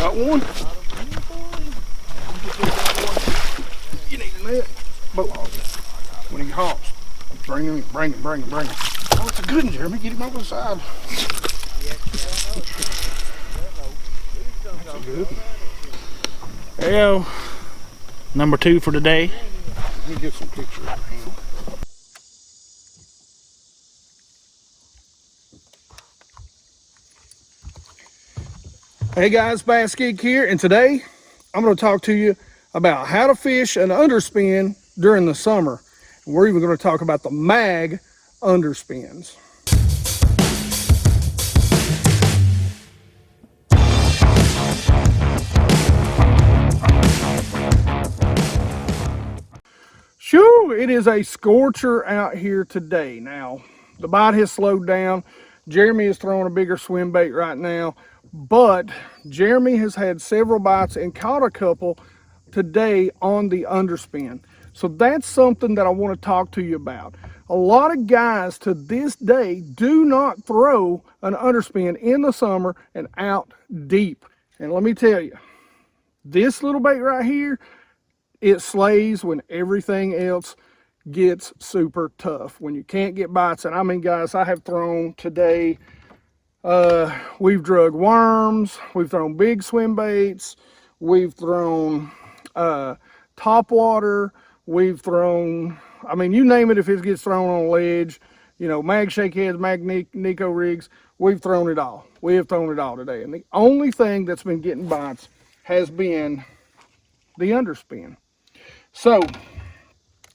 Got one. You need a net. Boat hog. When he hops, bring him. Oh, it's a good one, Jeremy. Get him over the side. That's a good one. There you go. Number 2 for today. Let me get some pictures of him. Hey guys, BassGeek here, and today I'm going to talk to you about how to fish an underspin during the summer. And we're even going to talk about the mag underspins. Shoo, it is a scorcher out here today. Now, the bite has slowed down. Jeremy is throwing a bigger swim bait right now, but Jeremy has had several bites and caught a couple today on the underspin. So that's something that I want to talk to you about. A lot of guys to this day do not throw an underspin in the summer and out deep. And let me tell you, this little bait right here, it slays when everything else gets super tough, when you can't get bites. And I mean, guys, I have thrown today, we've drug worms, we've thrown big swim baits, we've thrown top water, we've thrown, I mean, you name it, if it gets thrown on a ledge, you know, mag shake heads, mag Nico rigs, we've thrown it all. We have thrown it all today. And the only thing that's been getting bites has been the underspin. So,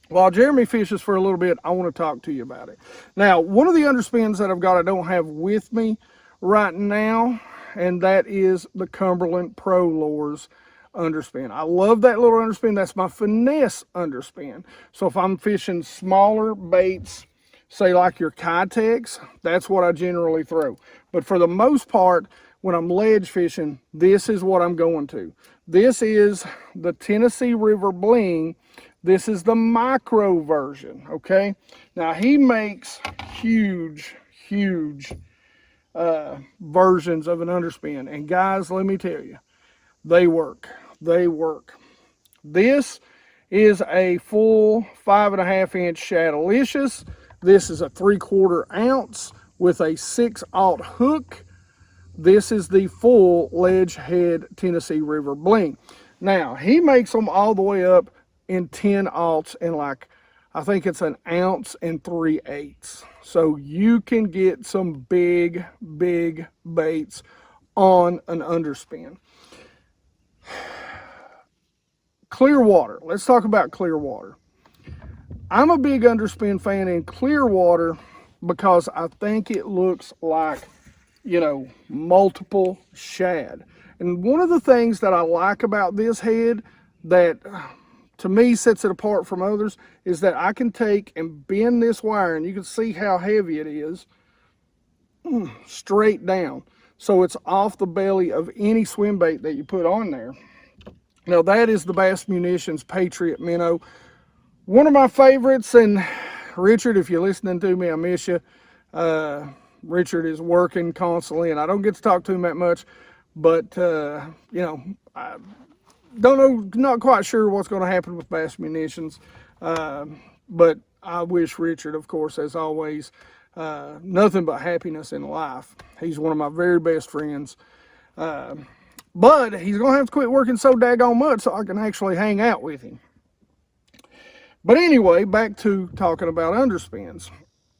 while Jeremy fishes for a little bit, I want to talk to you about it. Now, one of the underspins that I've got I don't have with me right now, and that is the Cumberland Pro Lures underspin. I love that little underspin. That's my finesse underspin. So if I'm fishing smaller baits, say like your Kitex, that's what I generally throw. But for the most part, when I'm ledge fishing, this is what I'm going to. This is the Tennessee River Bling. This is the micro version, okay? Now, he makes huge versions of an underspin. And guys, let me tell you, they work. They work. This is a full 5.5 inch Shadowlicious. This is a 3/4 ounce with a 6/0 hook. This is the full ledge head Tennessee River Bling. Now, he makes them all the way up in 10/0 and like, I think it's 1 ounce and 3/8. So you can get some big baits on an underspin. Clear water. Let's talk about clear water. I'm a big underspin fan in clear water because I think it looks like, you know, multiple shad. And one of the things that I like about this head that to me sets it apart from others is that I can take and bend this wire, and you can see how heavy it is, straight down. So it's off the belly of any swim bait that you put on there. Now that is the Bass Munitions Patriot Minnow. One of my favorites, and Richard, if you're listening to me, I miss you. Richard is working constantly, and I don't get to talk to him that much, but, you know, I don't know, not quite sure what's going to happen with Bass Munitions, but I wish Richard, of course, as always, nothing but happiness in life. He's one of my very best friends, but he's going to have to quit working so daggone much so I can actually hang out with him. But anyway, back to talking about underspins.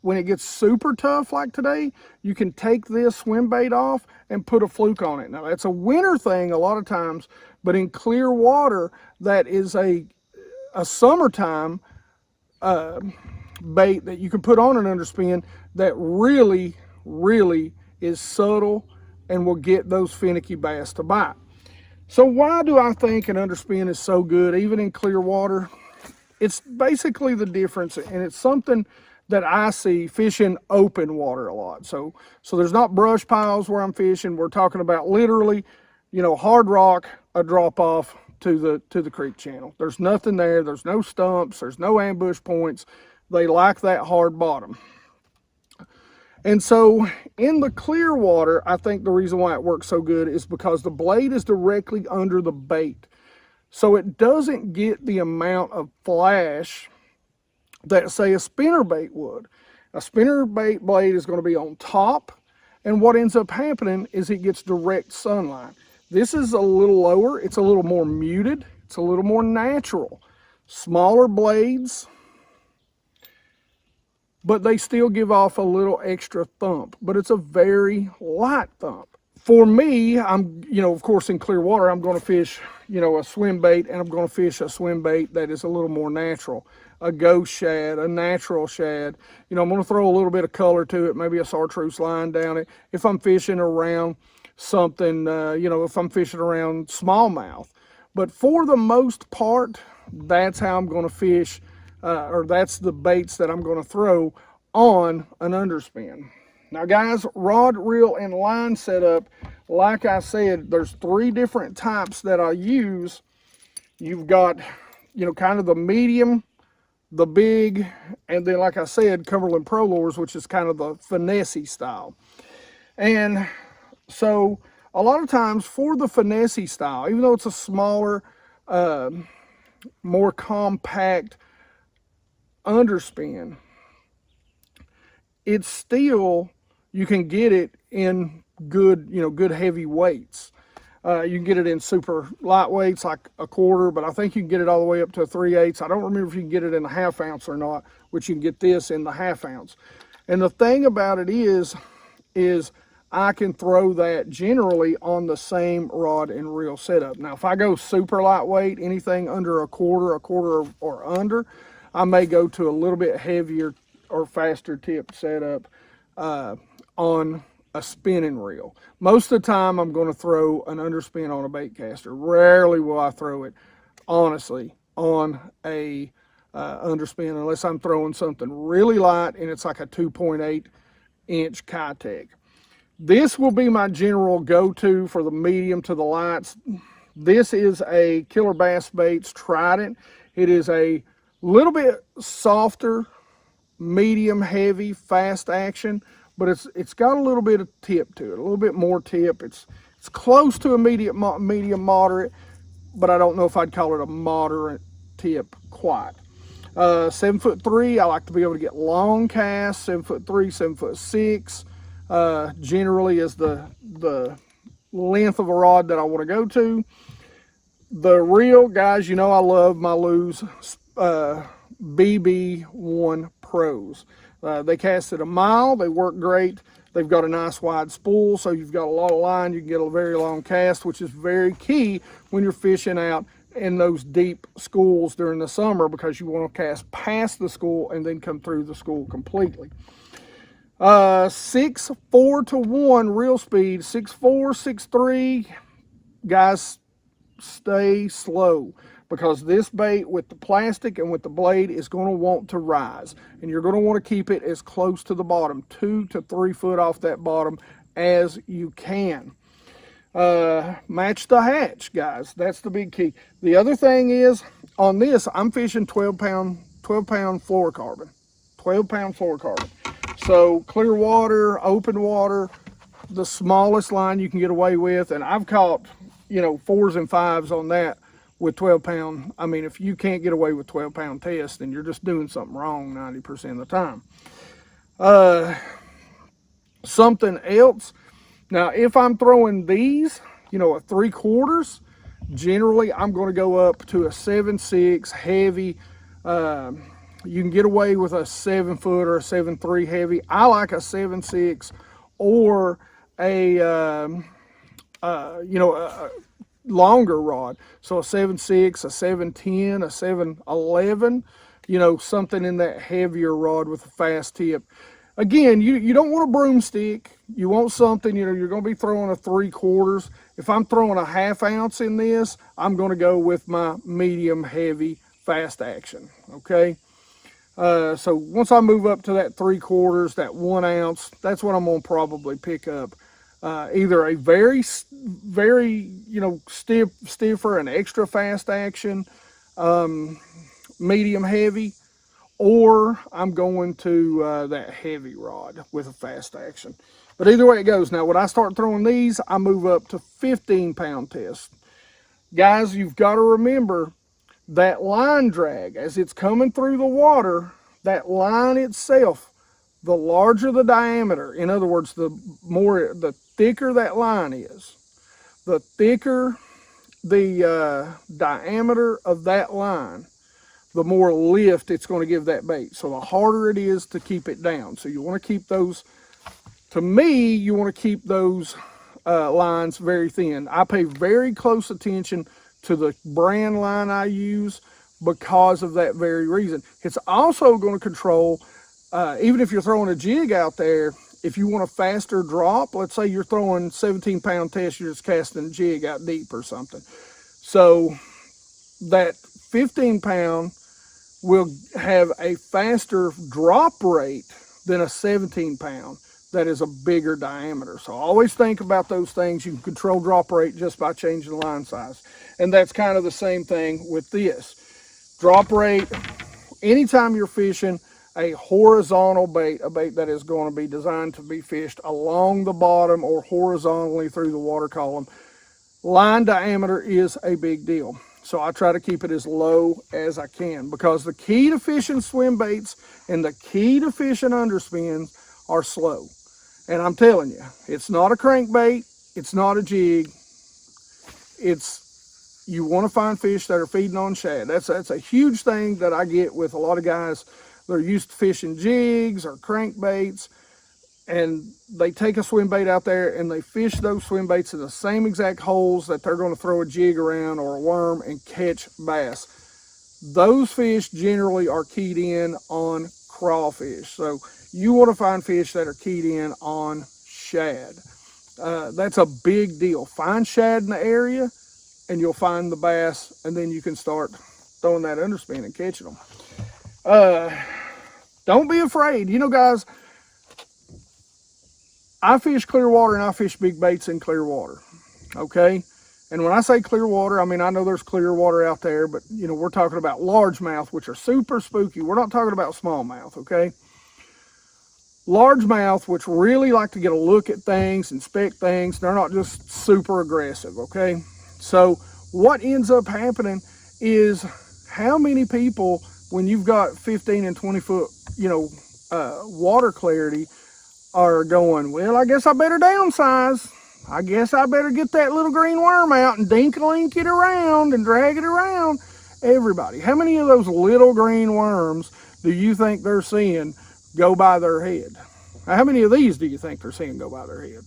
When it gets super tough like today, you can take this swim bait off and put a fluke on it. Now, that's a winter thing a lot of times, but in clear water, that is a summertime bait that you can put on an underspin that really is subtle and will get those finicky bass to bite. So why do I think an underspin is so good, even in clear water? It's basically the difference, and it's something that I see fishing open water a lot. So there's not brush piles where I'm fishing. We're talking about literally, you know, hard rock, a drop off to the creek channel. There's nothing there. There's no stumps. There's no ambush points. They like that hard bottom. And so in the clear water, I think the reason why it works so good is because the blade is directly under the bait. So it doesn't get the amount of flash that, say, a spinnerbait would. A spinnerbait blade is going to be on top, and what ends up happening is it gets direct sunlight. This is a little lower, it's a little more muted, it's a little more natural. Smaller blades, but they still give off a little extra thump, but it's a very light thump. For me, of course, in clear water, I'm going to fish, a swim bait, and I'm going to fish a swim bait that is a little more natural. A ghost shad, a natural shad. I'm going to throw a little bit of color to it, maybe a chartreuse line down it. If I'm fishing around something, if I'm fishing around smallmouth. But for the most part, that's how I'm going to fish, or that's the baits that I'm going to throw on an underspin. Now guys, rod, reel, and line setup, like I said, there's 3 different types that I use. You've got, kind of the medium, the big, and then like I said, Cumberland Pro Lures, which is kind of the finesse style. And so a lot of times for the finesse style, even though it's a smaller, more compact underspin, it's still, you can get it in good, good heavy weights. You can get it in super light weights like a quarter, but I think you can get it all the way up to a 3/8. I don't remember if you can get it in a 1/2 ounce or not, which you can get this in the 1/2 ounce. And the thing about it is I can throw that generally on the same rod and reel setup. Now, if I go super lightweight, anything under a quarter or under, I may go to a little bit heavier or faster tip setup on a spinning reel. Most of the time I'm going to throw an underspin on a bait caster. Rarely will I throw it, honestly, on a underspin unless I'm throwing something really light and it's like a 2.8 inch Kitech. This will be my general go-to for the medium to the lights. This is a Killer Bass Baits Trident. It is a little bit softer, medium heavy, fast action, but it's got a little bit of tip to it, a little bit more tip. It's close to a medium moderate, but I don't know if I'd call it a moderate tip quite. 7'3", I like to be able to get long casts. 7'3", 7'6", generally is the length of a rod that I want to go to. The reel, guys, I love my Lew's BB1 Pros. They cast at a mile. They work great. They've got a nice wide spool, so you've got a lot of line. You can get a very long cast, which is very key when you're fishing out in those deep schools during the summer, because you want to cast past the school and then come through the school completely. 6'4" to 1 reel speed. 6'4", 6'3", guys, stay slow, because this bait with the plastic and with the blade is going to want to rise, and you're going to want to keep it as close to the bottom, 2 to 3 foot off that bottom as you can. Match the hatch, guys. That's the big key. The other thing is, on this, I'm fishing 12-pound fluorocarbon. 12-pound fluorocarbon. So clear water, open water, the smallest line you can get away with, and I've caught 4s and 5s on that with 12-pound. I mean, if you can't get away with 12-pound test, then you're just doing something wrong 90% of the time. Something else. Now, if I'm throwing these, a 3/4, generally I'm going to go up to a 7.6 heavy. You can get away with a 7-foot or a 7.3 heavy. I like a 7.6 or a longer rod. So a 7.6, a 7.10, a 7.11, something in that heavier rod with a fast tip. Again, you don't want a broomstick. You want something, you're going to be throwing a 3/4. If I'm throwing a 1/2 ounce in this, I'm going to go with my medium heavy fast action, okay? So once I move up to that 3/4, that 1 ounce, that's what I'm going to probably pick up. Either a very, stiffer and extra fast action, medium heavy, or I'm going to that heavy rod with a fast action. But either way it goes. Now, when I start throwing these, I move up to 15-pound test. Guys, you've got to remember that line drag as it's coming through the water, that line itself, the larger the diameter, in other words, the thicker that line is, the thicker the diameter of that line, the more lift it's going to give that bait. So the harder it is to keep it down. So you want to keep those, to me, you want to keep those lines very thin. I pay very close attention to the brand line I use because of that very reason. It's also going to control, even if you're throwing a jig out there, if you want a faster drop, let's say you're throwing 17-pound test, you're just casting a jig out deep or something. So that 15-pound will have a faster drop rate than a 17-pound that is a bigger diameter. So always think about those things. You can control drop rate just by changing the line size. And that's kind of the same thing with this. Drop rate, anytime you're fishing a horizontal bait, a bait that is going to be designed to be fished along the bottom or horizontally through the water column, line diameter is a big deal. So I try to keep it as low as I can, because the key to fishing swim baits and the key to fishing underspins are slow. And I'm telling you, it's not a crankbait, it's not a jig, you want to find fish that are feeding on shad. That's a huge thing that I get with a lot of guys that are used to fishing jigs or crankbaits, and they take a swim bait out there and they fish those swim baits in the same exact holes that they're going to throw a jig around or a worm and catch bass. Those fish generally are keyed in on crawfish. So you want to find fish that are keyed in on shad. That's a big deal. Find shad in the area and you'll find the bass, and then you can start throwing that underspin and catching them. Don't be afraid. You know, guys, I fish clear water and I fish big baits in clear water, okay? And when I say clear water, I mean, I know there's clear water out there, but, you know, we're talking about largemouth, which are super spooky. We're not talking about smallmouth, okay? Largemouth, which really like to get a look at things, inspect things. They're not just super aggressive, okay? So what ends up happening is, how many people, when you've got 15 and 20 foot, you know, water clarity, are going, well, I guess I better downsize. I guess I better get that little green worm out and dink-a-link it around and drag it around. Everybody, how many of those little green worms do you think they're seeing go by their head? How many of these do you think they're seeing go by their head?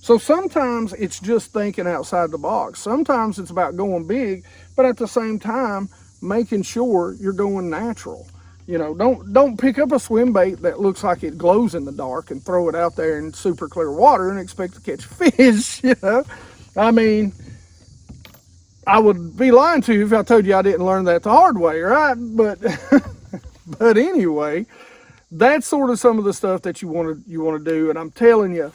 So sometimes it's just thinking outside the box. Sometimes it's about going big, but at the same time, making sure you're going natural. You know, don't pick up a swim bait that looks like it glows in the dark and throw it out there in super clear water and expect to catch fish, you know. I mean, I would be lying to you if I told you I didn't learn that the hard way, right? But but anyway, that's sort of some of the stuff that you want to do. And I'm telling you,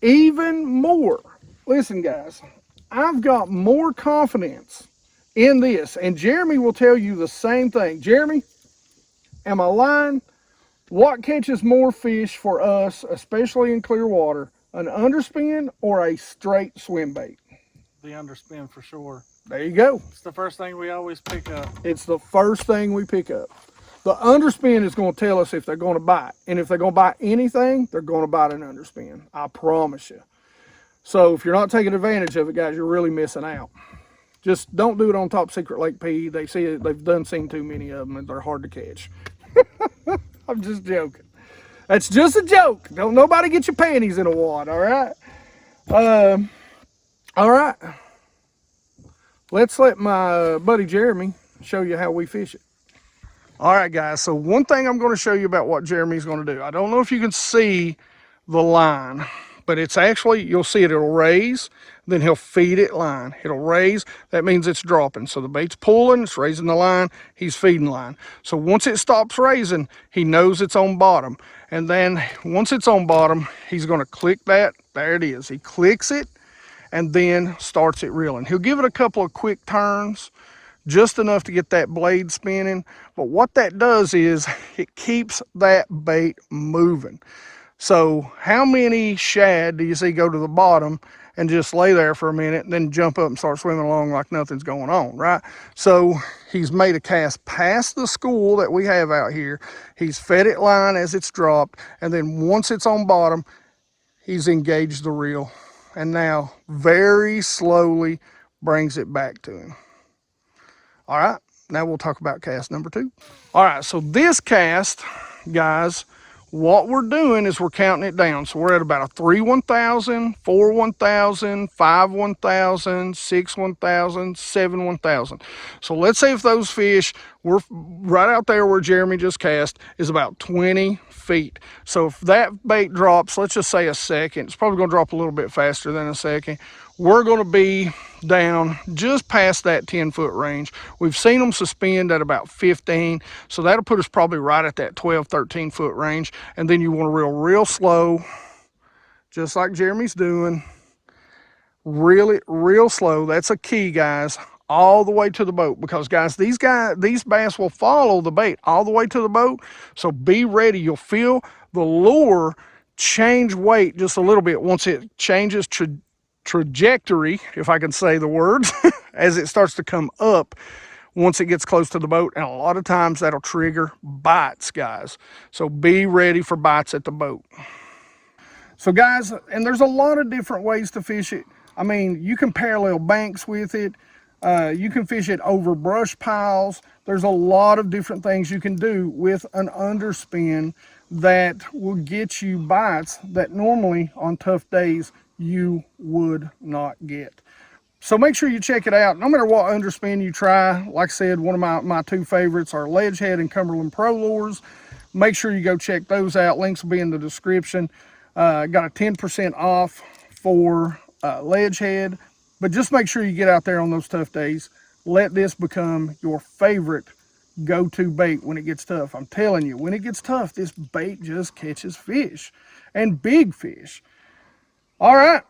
even more. Listen, guys, I've got more confidence in this, and Jeremy will tell you the same thing. Jeremy, am I lying? What catches more fish for us, especially in clear water, an underspin or a straight swim bait? The underspin for sure. There you go. It's the first thing we always pick up. It's the first thing we pick up. The underspin is going to tell us if they're going to bite. And if they're going to bite anything, they're going to bite an underspin. I promise you. So if you're not taking advantage of it, guys, you're really missing out. Just don't do it on Top Secret Lake P. They see it, they've seen too many of them, and they're hard to catch. I'm just joking. That's just a joke. Don't nobody get your panties in a wad, all right? All right. Let's let my buddy Jeremy show you how we fish it. All right, guys. So one thing I'm going to show you about what Jeremy's going to do. I don't know if you can see the line, but it's actually, you'll see it, it'll raise, then he'll feed it line. It'll raise, that means it's dropping. So the bait's pulling, it's raising the line, he's feeding line. So once it stops raising, he knows it's on bottom. And then once it's on bottom, he's going to click that. There it is. He clicks it and then starts it reeling. He'll give it a couple of quick turns just enough to get that blade spinning. But what that does is it keeps that bait moving. So how many shad do you see go to the bottom and just lay there for a minute and then jump up and start swimming along like nothing's going on, right? So he's made a cast past the school that we have out here. He's fed it line as it's dropped, and then once it's on bottom, he's engaged the reel and now very slowly brings it back to him. All right, now we'll talk about cast number 2. All right, so this cast, guys, what we're doing is we're counting it down. So we're at about a 3 1,000, 4 1,000, 5 1,000, 6 1,000, 7 1,000. So let's say if those fish were right out there where Jeremy just cast is about 20 feet. So if that bait drops, let's just say a second, it's probably gonna drop a little bit faster than a second. We're gonna be down just past that 10-foot range. We've seen them suspend at about 15, so that'll put us probably right at that 12, 13-foot range. And then you want to reel real slow, just like Jeremy's doing. Really, real slow. That's a key, guys, all the way to the boat, because guys, these bass will follow the bait all the way to the boat. So be ready. You'll feel the lure change weight just a little bit once it changes trajectory, if I can say the words, as it starts to come up once it gets close to the boat. And a lot of times that'll trigger bites, guys. So be ready for bites at the boat. So guys, and there's a lot of different ways to fish it. I mean, you can parallel banks with it. You can fish it over brush piles. There's a lot of different things you can do with an underspin that will get you bites that normally on tough days you would not get. So make sure you check it out. No matter what underspin you try, like I said, one of my 2 favorites are Ledgehead and Cumberland Pro Lures. Make sure you go check those out. Links will be in the description. Got a 10% off for Ledgehead, but just make sure you get out there on those tough days. Let this become your favorite go-to bait when it gets tough. I'm telling you, when it gets tough, this bait just catches fish, and big fish. All right,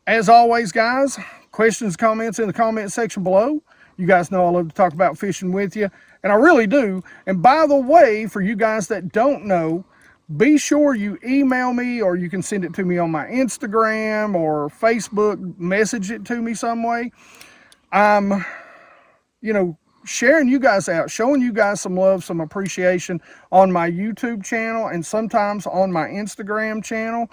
as always, guys, questions, comments in the comment section below. You guys know I love to talk about fishing with you, and I really do. And by the way, for you guys that don't know, be sure you email me, or you can send it to me on my Instagram or Facebook, message it to me some way. I'm, sharing you guys out, showing you guys some love, some appreciation on my YouTube channel and sometimes on my Instagram channel.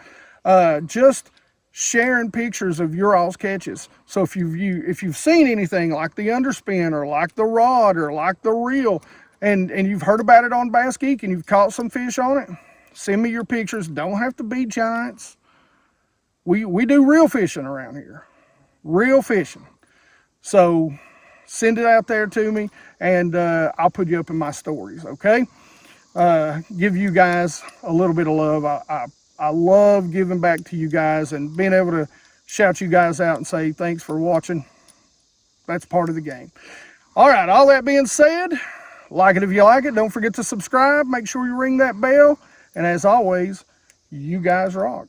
Just sharing pictures of your all's catches. So if you've seen anything like the underspin or like the rod or like the reel, and you've heard about it on BassGeek and you've caught some fish on it, send me your pictures. Don't have to be giants. We do real fishing around here, real fishing. So send it out there to me, and I'll put you up in my stories. Okay, give you guys a little bit of love. I love giving back to you guys and being able to shout you guys out and say thanks for watching. That's part of the game. All right, all that being said, like it if you like it. Don't forget to subscribe. Make sure you ring that bell. And as always, you guys rock.